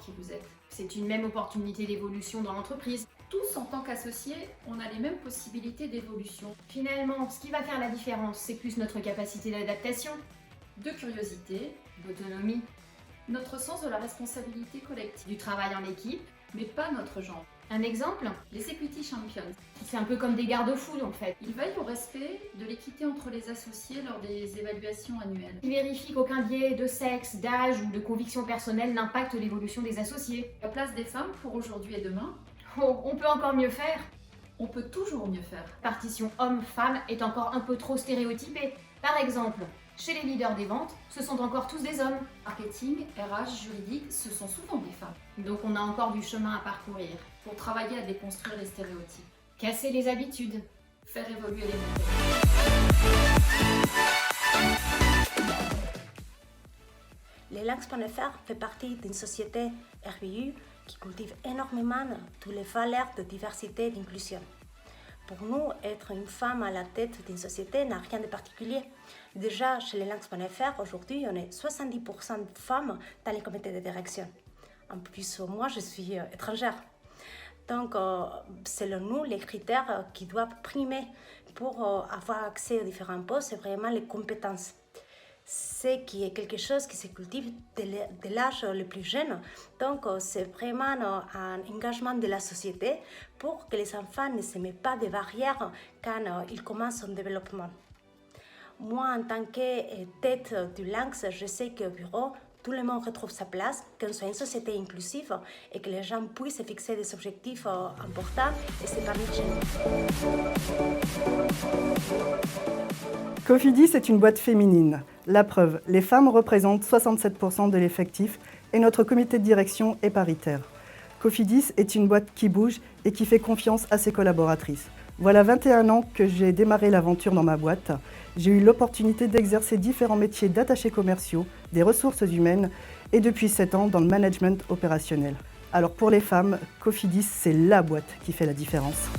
qui vous êtes. C'est une même opportunité d'évolution dans l'entreprise. Tous, en tant qu'associés, on a les mêmes possibilités d'évolution, Finalement, ce qui va faire la différence, c'est plus notre capacité d'adaptation, de curiosité, d'autonomie, notre sens de la responsabilité collective, du travail en équipe. mais pas notre genre. Un exemple, Les Equity Champions, c'est un peu comme des garde-fous en fait. ils veillent au respect de l'équité entre les associés lors des évaluations annuelles. Ils vérifient qu'aucun biais de sexe, d'âge ou de conviction personnelle n'impacte l'évolution des associés. La place des femmes pour aujourd'hui et demain, Oh, on peut encore mieux faire. on peut toujours mieux faire. La partition homme-femme est encore un peu trop stéréotypée. Par exemple, chez les leaders des ventes, ce sont encore tous des hommes. Marketing, RH, juridique, ce sont souvent des femmes. Donc on a encore du chemin à parcourir. Pour travailler à déconstruire les stéréotypes, Casser les habitudes. faire évoluer les méthodes. Le Lynx.fr fait partie d'une société RBU qui cultive énormément toutes les valeurs de diversité et d'inclusion. Pour nous, être une femme à la tête d'une société n'a rien de particulier. Déjà, chez le Lynx.fr, aujourd'hui, on est 70% de femmes dans les comités de direction. En plus, moi, je suis étrangère. Donc, selon nous, les critères qui doivent primer pour avoir accès aux différents postes, c'est vraiment les compétences. C'est qui est quelque chose qui se cultive de l'âge le plus jeune. Donc, c'est vraiment un engagement de la société pour que les enfants ne se mettent pas de barrières quand ils commencent son développement. Moi, en tant que tête du Lynx, je sais qu'au bureau, tout le monde retrouve sa place, qu'on soit une société inclusive et que les gens puissent se fixer des objectifs importants et s'épanouir chez nous. Cofidis est une boîte féminine. La preuve, les femmes représentent 67% de l'effectif et notre comité de direction est paritaire. Cofidis est une boîte qui bouge et qui fait confiance à ses collaboratrices. Voilà 21 ans que j'ai démarré l'aventure dans ma boîte. J'ai eu l'opportunité d'exercer différents métiers d'attachés commerciaux, des ressources humaines et depuis 7 ans dans le management opérationnel. Alors pour les femmes, Cofidis, c'est la boîte qui fait la différence.